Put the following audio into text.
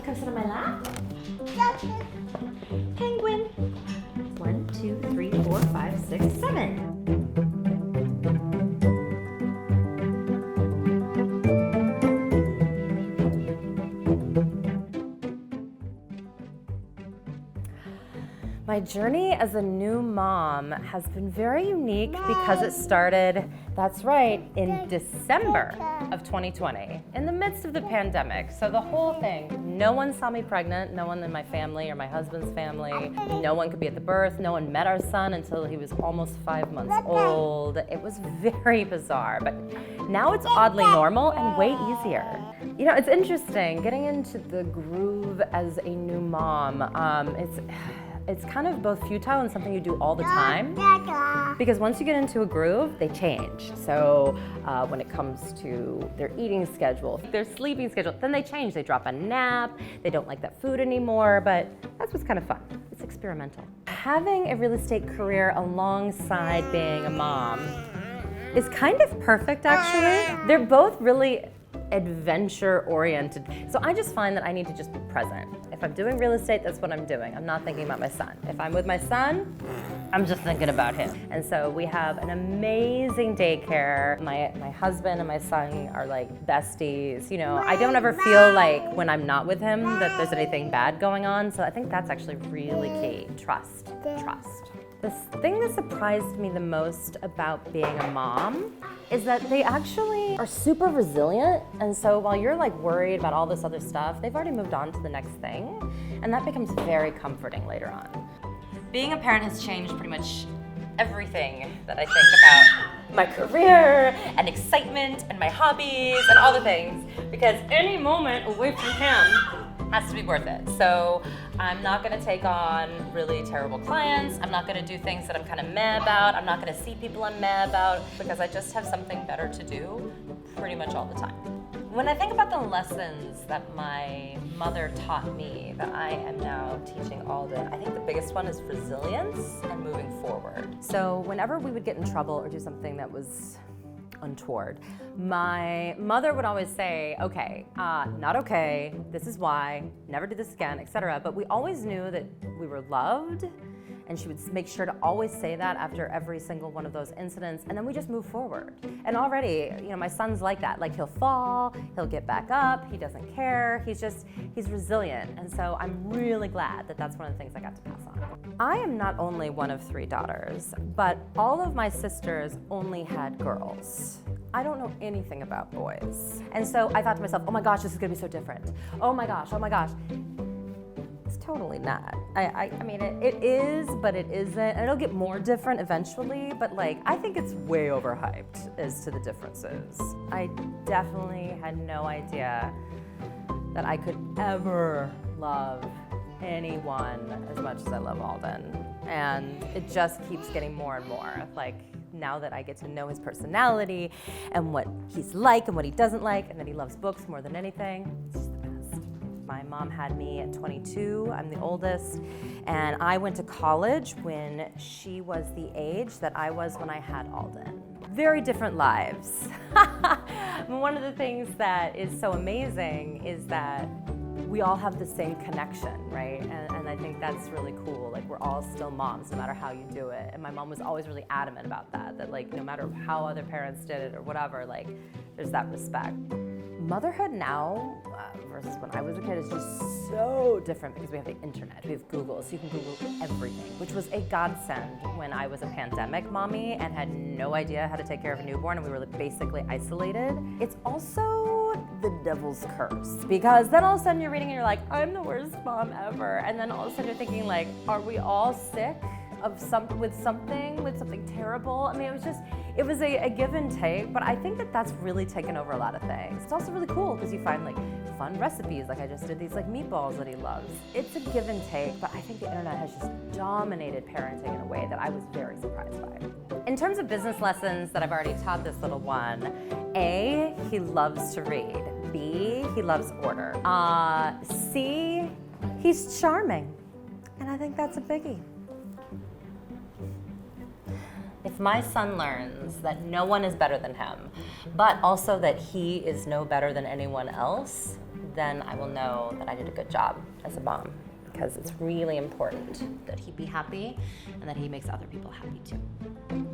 Come sit on my lap. Penguin. 1, 2, 3, 4, 5, 6, 7. My journey as a new mom has been very unique because it started, that's right, in December of 2020, in the midst of the pandemic. So the whole thing, no one saw me pregnant, no one in my family or my husband's family, no one could be at the birth, no one met our son until he was almost 5 months old. It was very bizarre, but now it's oddly normal and way easier. You know, it's interesting, getting into the groove as a new mom, it's kind of both futile and something you do all the time, because once you get into a groove, they change. So when it comes to their eating schedule, their sleeping schedule, then they change. They drop a nap, they don't like that food anymore, but that's what's kind of fun. It's experimental. Having a real estate career alongside being a mom is kind of perfect, actually. They're both really adventure oriented. So I just find that I need to just be present. If I'm doing real estate, that's what I'm doing. I'm not thinking about my son. If I'm with my son, I'm just thinking about him. And so we have an amazing daycare. My husband and my son are like besties. You know, I don't ever feel like when I'm not with him that there's anything bad going on. So I think that's actually really key. Trust. The thing that surprised me the most about being a mom is that they actually are super resilient. And so while you're like worried about all this other stuff, they've already moved on to the next thing. And that becomes very comforting later on. Being a parent has changed pretty much everything that I think about my career and excitement and my hobbies and all the things, because any moment away from him has to be worth it. So I'm not gonna take on really terrible clients. I'm not gonna do things that I'm kind of meh about. I'm not gonna see people I'm meh about, because I just have something better to do pretty much all the time. When I think about the lessons that my mother taught me that I am now teaching Alden, I think the biggest one is resilience and moving forward. So whenever we would get in trouble or do something that was untoward, my mother would always say, okay, not okay, this is why, never do this again, etc. But we always knew that we were loved, and she would make sure to always say that after every single one of those incidents, and then we just move forward. And already, you know, my son's like that. Like, he'll fall, he'll get back up, he doesn't care, he's resilient. And so I'm really glad that that's one of the things I got to pass on. I am not only one of 3 daughters, but all of my sisters only had girls. I don't know anything about boys. And so I thought to myself, oh my gosh, this is gonna be so different. Oh my gosh. It's totally not. I mean, it is, but it isn't. And it'll get more different eventually, but like, I think it's way overhyped as to the differences. I definitely had no idea that I could ever love anyone as much as I love Alden. And it just keeps getting more and more. Like, now that I get to know his personality and what he's like and what he doesn't like, and that he loves books more than anything, it's just the best. My mom had me at 22, I'm the oldest, and I went to college when she was the age that I was when I had Alden. Very different lives. One of the things that is so amazing is that we all have the same connection, right? And I think that's really cool. Like, we're all still moms, no matter how you do it. And my mom was always really adamant about that like, no matter how other parents did it or whatever, like, there's that respect. Motherhood now versus when I was a kid is just so different because we have the internet, we have Google, so you can Google everything, which was a godsend when I was a pandemic mommy and had no idea how to take care of a newborn and we were basically isolated. It's also the devil's curse, because then all of a sudden you're reading and you're like, I'm the worst mom ever. And then all of a sudden you're thinking like, are we all sick of with something terrible? I mean, it was a give and take, but I think that that's really taken over a lot of things. It's also really cool because you find like fun recipes, like I just did these like meatballs that he loves. It's a give and take, but I think the internet has just dominated parenting in a way that I was very surprised by. In terms of business lessons that I've already taught this little one, A, he loves to read. B, he loves order. C, he's charming. And I think that's a biggie. If If my son learns that no one is better than him, but also that he is no better than anyone else, then I will know that I did a good job as a mom, because it's really important that he be happy and that he makes other people happy too.